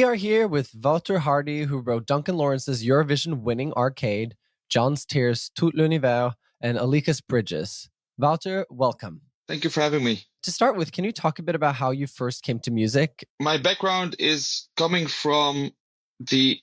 are here with Wouter Hardy, who wrote Duncan Lawrence's Eurovision-winning Arcade, Gjon's Tears, Tout l'univers, and Alika's Bridges. Wouter, welcome. Thank you for having me. To start with, can you talk a bit about how you first came to music? My background is coming from the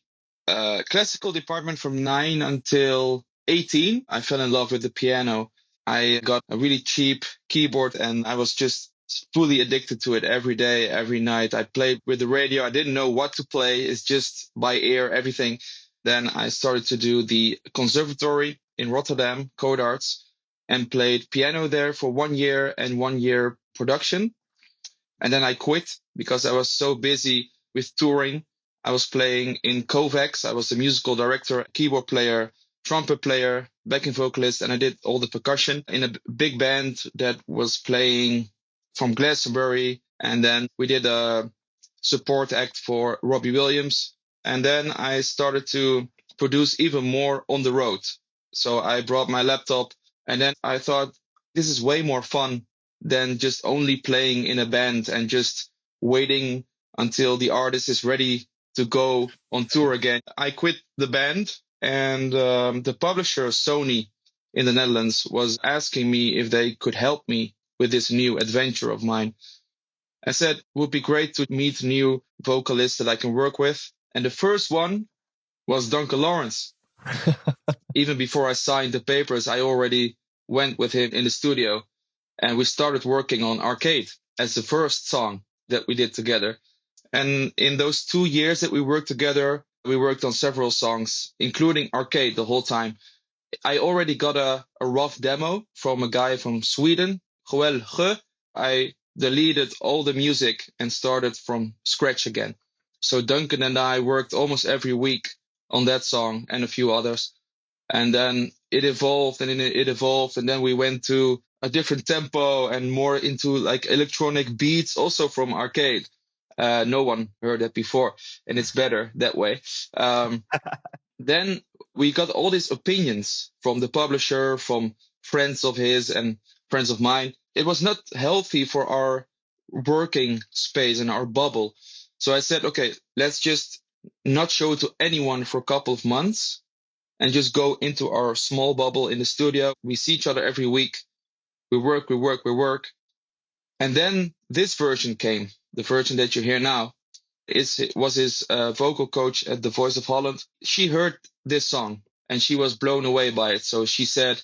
classical department from 9 until 18. I fell in love with the piano. I got a really cheap keyboard and I was just fully addicted to it every day, every night. I played with the radio. I didn't know what to play. It's just by ear, everything. Then I started to do the conservatory in Rotterdam, Code Arts, and played piano there for 1 year and 1 year production. And then I quit because I was so busy with touring. I was playing in Kovacs. I was the musical director, keyboard player, trumpet player, backing vocalist, and I did all the percussion in a big band that was playing from Glastonbury. And then we did a support act for Robbie Williams. And then I started to produce even more on the road. So I brought my laptop and then I thought this is way more fun than just only playing in a band and just waiting until the artist is ready to go on tour again. I quit the band and the publisher, Sony in the Netherlands, was asking me if they could help me with this new adventure of mine. I said, it would be great to meet new vocalists that I can work with. And the first one was Duncan Laurence. Even before I signed the papers, I already went with him in the studio and we started working on Arcade as the first song that we did together. And in those 2 years that we worked together, we worked on several songs, including Arcade the whole time. I already got a rough demo from a guy from Sweden, Joel Ge. I deleted all the music and started from scratch again. So Duncan and I worked almost every week on that song and a few others. And then it evolved and it evolved. And then we went to a different tempo and more into like electronic beats, also from Arcade. No one heard that before, and it's better that way. Then we got all these opinions from the publisher, from friends of his and friends of mine. It was not healthy for our working space and our bubble. So I said, okay, let's just not show it to anyone for a couple of months and just go into our small bubble in the studio. We see each other every week. We work. And then this version came, the version that you hear now. It was his vocal coach at the Voice of Holland. She heard this song and she was blown away by it. So she said,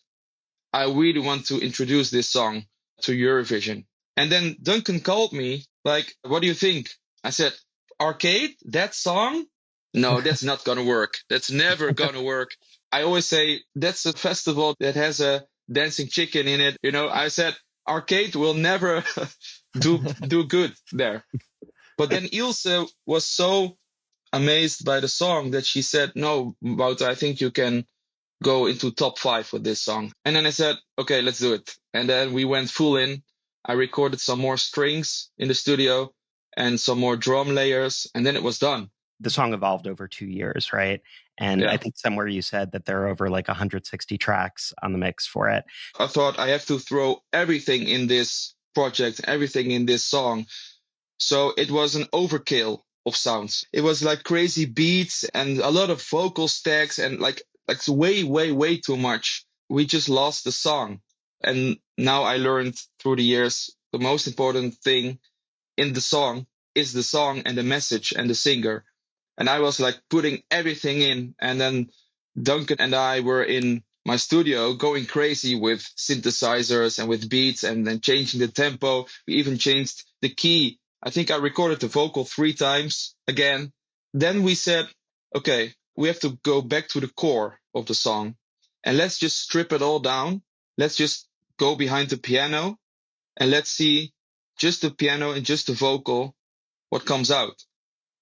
I really want to introduce this song to Eurovision. And then Duncan called me like, what do you think? I said, Arcade, that song? No, that's not going to work. That's never going to work. I always say that's a festival that has a dancing chicken in it. You know, I said Arcade will never do good there. But then Ilse was so amazed by the song that she said, no, Wouter, I think you can go into top 5 with this song. And then I said, okay, let's do it. And then we went full in. I recorded some more strings in the studio and some more drum layers. And then it was done. The song evolved over 2 years, right? And yeah. I think somewhere you said that there are over like 160 tracks on the mix for it. I thought I have to throw everything in this project, everything in this song. So it was an overkill of sounds. It was like crazy beats and a lot of vocal stacks and like way too much. We just lost the song. And now I learned through the years, the most important thing in the song is the song and the message and the singer. And I was like putting everything in. And then Duncan and I were in my studio going crazy with synthesizers and with beats and then changing the tempo. We even changed the key. I think I recorded the vocal 3 times again. Then we said, okay, we have to go back to the core of the song and let's just strip it all down. Let's just go behind the piano and let's see just the piano and just the vocal, what comes out.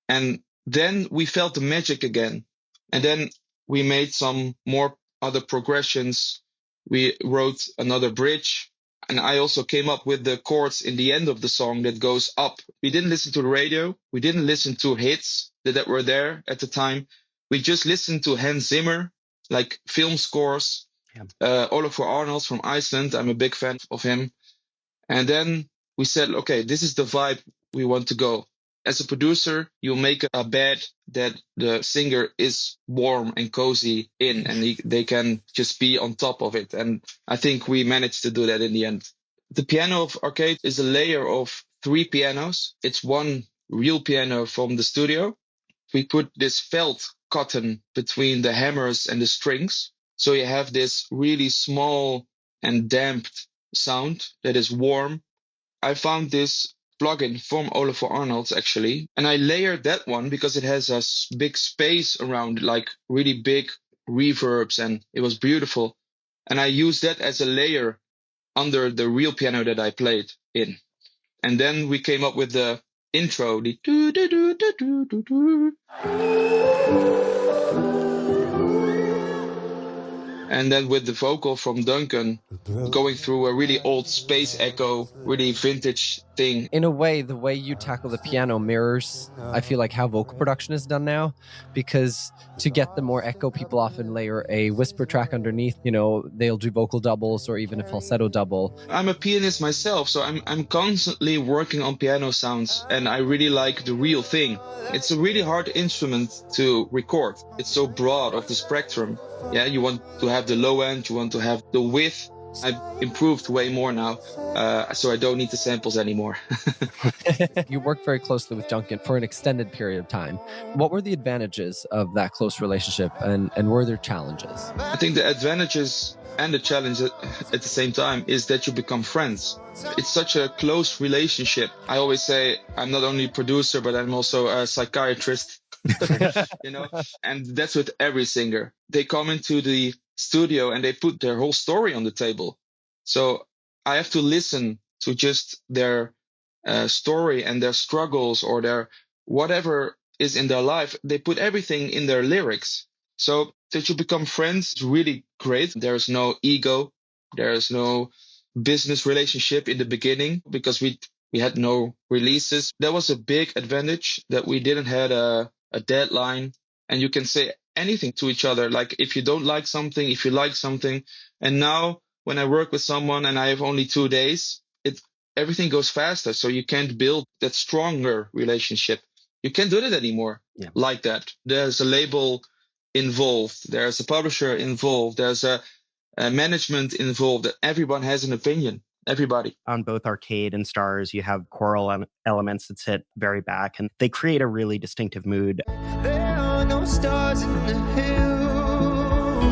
And then we felt the magic again. And then we made some more other progressions. We wrote another bridge. And I also came up with the chords in the end of the song that goes up. We didn't listen to the radio. We didn't listen to hits that were there at the time. We just listened to Hans Zimmer, like film scores. Yeah. Olafur Arnalds from Iceland. I'm a big fan of him. And then we said, okay, this is the vibe we want to go. As a producer, you make a bed that the singer is warm and cozy in, and they can just be on top of it. And I think we managed to do that in the end. The piano of Arcade is a layer of 3 pianos. It's one real piano from the studio. We put this felt cotton between the hammers and the strings. So you have this really small and damped sound that is warm. I found this plugin from Olafur Arnolds actually, and I layered that one because it has a big space around, like really big reverbs, and it was beautiful. And I used that as a layer under the real piano that I played in. And then we came up with the intro, the do do do do do do do. And then with the vocal from Duncan going through a really old space echo, really vintage thing. In a way, the way you tackle the piano mirrors, I feel like how vocal production is done now, because to get the more echo, people often layer a whisper track underneath. You know, they'll do vocal doubles or even a falsetto double. I'm a pianist myself, so I'm constantly working on piano sounds, and I really like the real thing. It's a really hard instrument to record. It's so broad of the spectrum. Yeah, you want to have the low end, you want to have the width. I've improved way more now, so I don't need the samples anymore. You worked very closely with Duncan for an extended period of time. What were the advantages of that close relationship, and were there challenges? I think the advantages and the challenge at the same time is that you become friends. It's such a close relationship. I always say I'm not only a producer, but I'm also a psychiatrist. You know, and that's with every singer. They come into the studio and they put their whole story on the table. So I have to listen to just their story and their struggles or their whatever is in their life. They put everything in their lyrics. So that you become friends is really great. There's no ego. There's no business relationship in the beginning because we had no releases. That was a big advantage, that we didn't have a deadline, and you can say anything to each other. Like if you don't like something, if you like something. And now when I work with someone and I have only 2 days, everything goes faster. So you can't build that stronger relationship. You can't do that anymore like that. There's a label involved. There's a publisher involved. There's a management involved. Everyone has an opinion. Everybody. On both Arcade and Stars, you have choral elements that sit very back, and they create a really distinctive mood. There are no stars in the hills,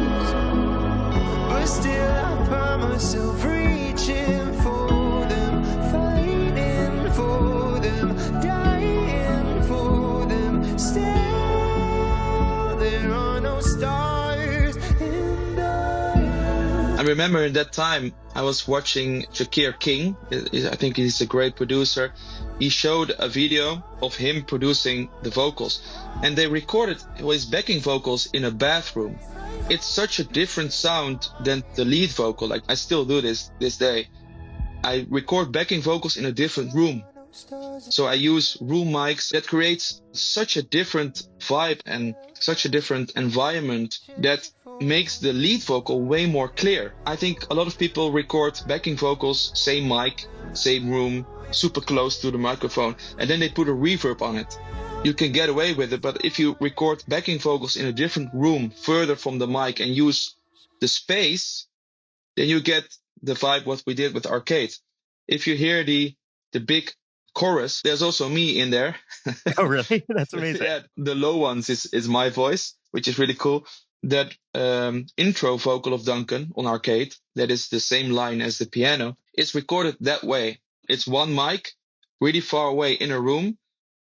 but still I find myself reaching for them, fighting for them, dying for them. Still, there are no stars in the hills. I remember in that time I was watching Shakir King. I think he's a great producer. He showed a video of him producing the vocals, and they recorded his backing vocals in a bathroom. It's such a different sound than the lead vocal. Like I still do this day. I record backing vocals in a different room. So I use room mics. That creates such a different vibe and such a different environment that makes the lead vocal way more clear. I think a lot of people record backing vocals, same mic, same room, super close to the microphone, and then they put a reverb on it. You can get away with it, but if you record backing vocals in a different room, further from the mic, and use the space, then you get the vibe what we did with Arcade. If you hear the big chorus, there's also me in there. Oh, really? That's amazing. Yeah, the low ones is my voice, which is really cool. That intro vocal of Duncan on Arcade, that is the same line as the piano, is recorded that way. It's one mic, really far away in a room,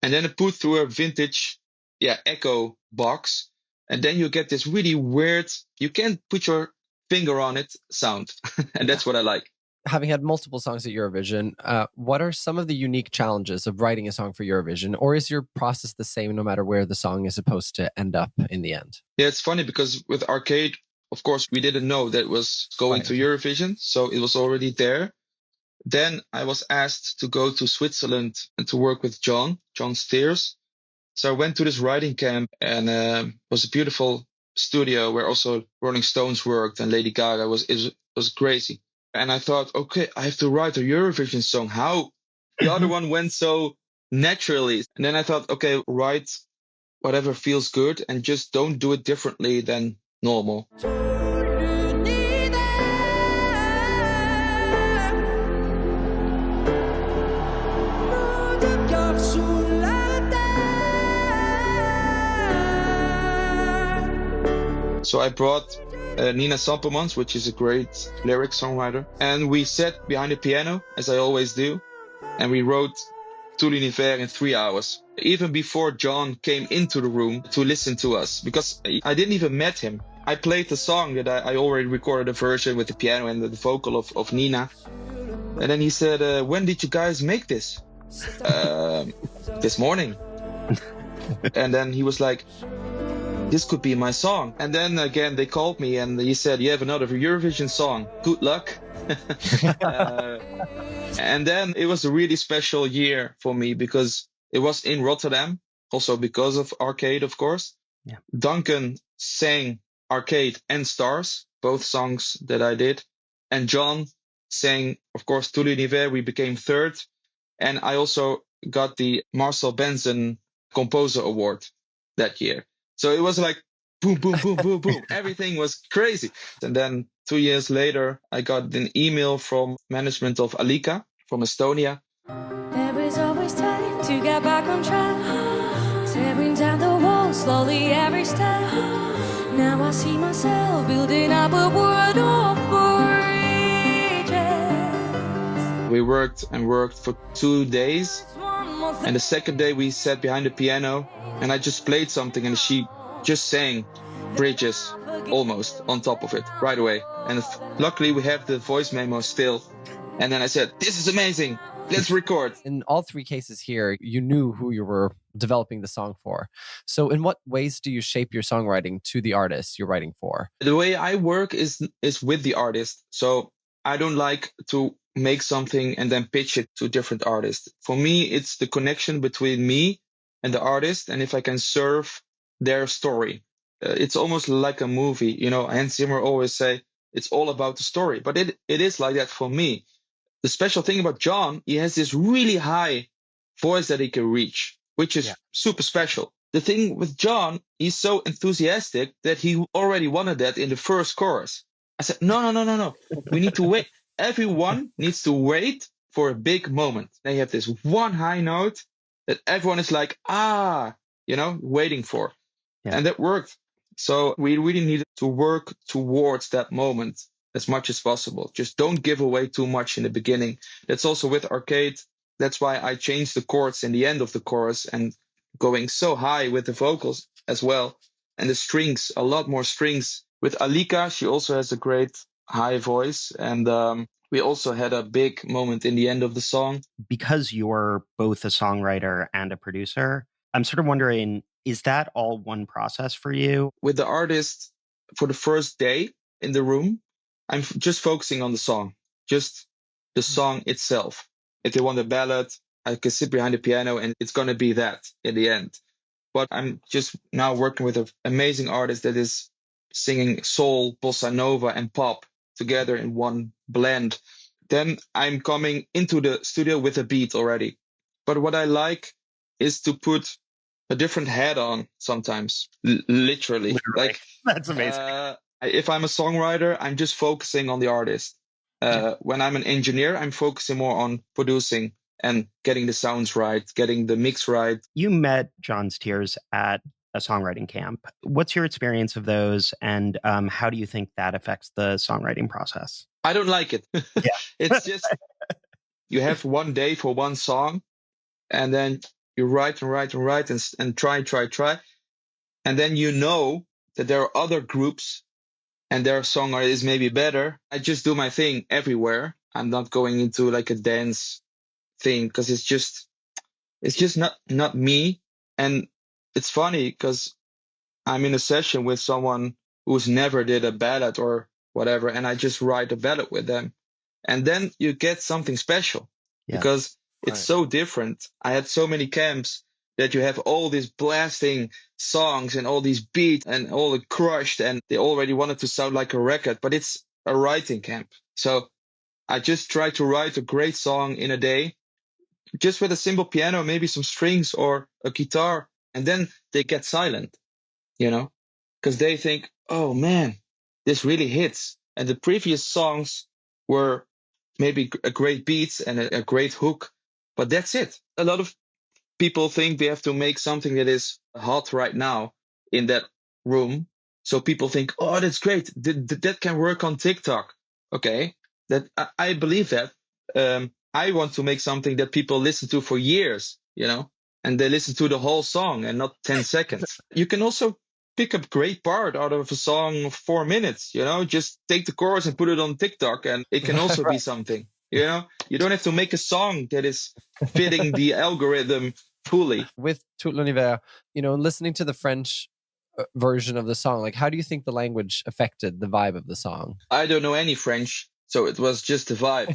and then put through a vintage echo box. And then you get this really weird, you can't put your finger on it sound. And that's what I like. Having had multiple songs at Eurovision, what are some of the unique challenges of writing a song for Eurovision? Or is your process the same no matter where the song is supposed to end up in the end? Yeah, it's funny because with Arcade, of course, we didn't know that it was going to Eurovision. So it was already there. Then I was asked to go to Switzerland and to work with Gjon Steers. So I went to this writing camp, and it was a beautiful studio where also Rolling Stones worked and Lady Gaga. It was crazy. And I thought, okay, I have to write a Eurovision song. How? The other one went so naturally. And then I thought, okay, write whatever feels good and just don't do it differently than normal. So I brought Nina Sampelmans, which is a great lyric songwriter, and we sat behind the piano, as I always do, and we wrote Tout l'univers in 3 hours, even before Gjon came into the room to listen to us, because I didn't even met him. I played the song that I already recorded a version with the piano and the vocal of Nina, and then he said, when did you guys make this? This morning. And then he was like, this could be my song. And then again, they called me and he said, you have another Eurovision song. Good luck. And then it was a really special year for me because it was in Rotterdam, also because of Arcade, of course. Yeah. Duncan sang Arcade and Stars, both songs that I did. And Gjon sang, of course, Tout l'univers. We became third. And I also got the Marcel Benson Composer Award that year. So it was like boom, boom, boom, boom, boom. Everything was crazy. And then 2 years later, I got an email from management of Alika from Estonia. There is always time to get back on track. Tearing down the walls slowly every step. Now I see myself building up a world of bridges. We worked and worked for 2 days. And the second day we sat behind the piano and I just played something and she just sang Bridges almost on top of it right away. And luckily we have the voice memo still. And then I said, this is amazing. Let's record. In all three cases here, you knew who you were developing the song for. So in what ways do you shape your songwriting to the artist you're writing for? The way I work is with the artist. So I don't like to make something and then pitch it to different artists. For me, it's the connection between me and the artist. And if I can serve their story, it's almost like a movie. You know, Hans Zimmer always say it's all about the story, but it is like that for me. The special thing about Gjon, he has this really high voice that he can reach, which is super special. The thing with Gjon, he's so enthusiastic that he already wanted that in the first chorus. I said, no. We need to wait. Everyone needs to wait for a big moment. They have this one high note that everyone is like, waiting for. Yeah. And that worked. So we really needed to work towards that moment as much as possible. Just don't give away too much in the beginning. That's also with Arcade. That's why I changed the chords in the end of the chorus and going so high with the vocals as well. And the strings, a lot more strings. With Alika, she also has a great high voice. And we also had a big moment in the end of the song. Because you're both a songwriter and a producer, I'm sort of wondering, is that all one process for you? With the artist, for the first day in the room, I'm just focusing on the song, just the song itself. If they want a ballad, I can sit behind the piano and it's going to be that in the end. But I'm just now working with an amazing artist that is singing soul, bossa nova, and pop together in one blend. Then I'm coming into the studio with a beat already. But what I like is to put a different hat on sometimes, literally. Like that's amazing. If I'm a songwriter, I'm just focusing on the artist. When I'm an engineer, I'm focusing more on producing and getting the sounds right, getting the mix right. You met Jon's Tears at a songwriting camp. What's your experience of those, and how do you think that affects the songwriting process? I don't like it. Yeah. It's just, you have one day for one song, and then you write and try. And then you know that there are other groups and their song is maybe better. I just do my thing everywhere. I'm not going into like a dance thing because it's just not me. And it's funny because I'm in a session with someone who's never did a ballad or whatever, and I just write a ballad with them. And then you get something special because it's so different. I had so many camps that you have all these blasting songs and all these beats and all the crushed, and they already wanted to sound like a record, but it's a writing camp. So I just try to write a great song in a day, just with a simple piano, maybe some strings or a guitar, and then they get silent, because they think, oh man, this really hits. And the previous songs were maybe a great beat and a great hook, but that's it. A lot of people think they have to make something that is hot right now in that room. So people think, oh, that's great. That can work on TikTok. Okay, I believe that. I want to make something that people listen to for years, and they listen to the whole song and not 10 seconds. You can also pick a great part out of a song of 4 minutes, just take the chorus and put it on TikTok, and it can also be something, you don't have to make a song that is fitting the algorithm fully. With Tout l'univers, listening to the French version of the song, like, how do you think the language affected the vibe of the song? I don't know any French, so it was just a vibe.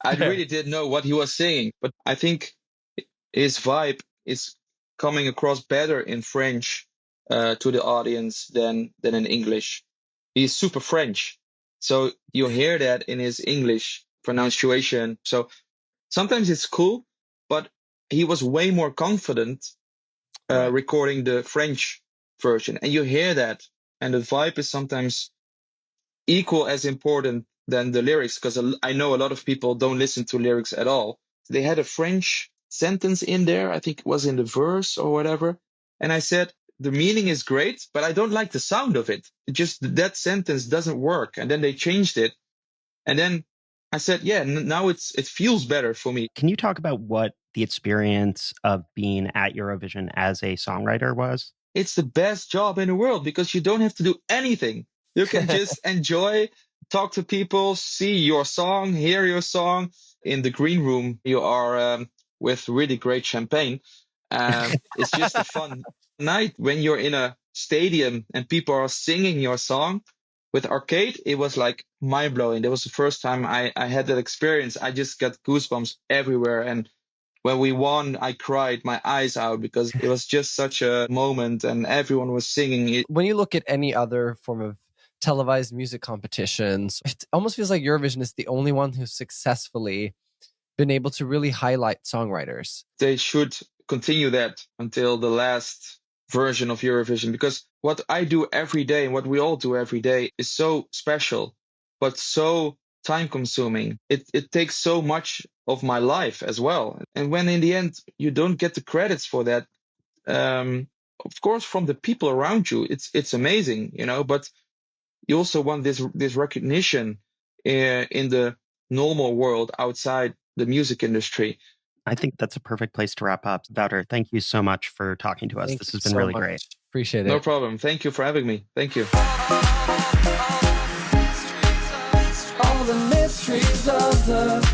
I really didn't know what he was saying, but I think his vibe is coming across better in French to the audience than in English. He's super French, so you hear that in his English pronunciation. So sometimes it's cool, but he was way more confident recording the French version, and you hear that, and the vibe is sometimes equal as important than the lyrics, because I know a lot of people don't listen to lyrics at all. They had a French sentence in there, I think it was in the verse or whatever, and I said, the meaning is great, but I don't like the sound of it. That sentence doesn't work. And then they changed it, and then I said, yeah, now it feels better for me. Can you talk about what the experience of being at Eurovision as a songwriter was? It's the best job in the world, because you don't have to do anything. You can just enjoy, talk to people, see your song, hear your song. In the green room, you are with really great champagne. It's just a fun night when you're in a stadium and people are singing your song. With Arcade, it was like mind-blowing. That was the first time I had that experience. I just got goosebumps everywhere. And when we won, I cried my eyes out, because it was just such a moment and everyone was singing it. When you look at any other form of televised music competitions, it almost feels like Eurovision is the only one who's successfully been able to really highlight songwriters. They should continue that until the last version of Eurovision, because what I do every day and what we all do every day is so special, but so time consuming. It takes so much of my life as well. And when in the end you don't get the credits for that, of course, from the people around you, it's amazing, but you also want this recognition in the normal world outside the music industry. I think that's a perfect place to wrap up. Wouter, thank you so much for talking to us. Thanks This has been so really much. great. Appreciate it. No problem. Thank you for having me. Thank you. All the mysteries of the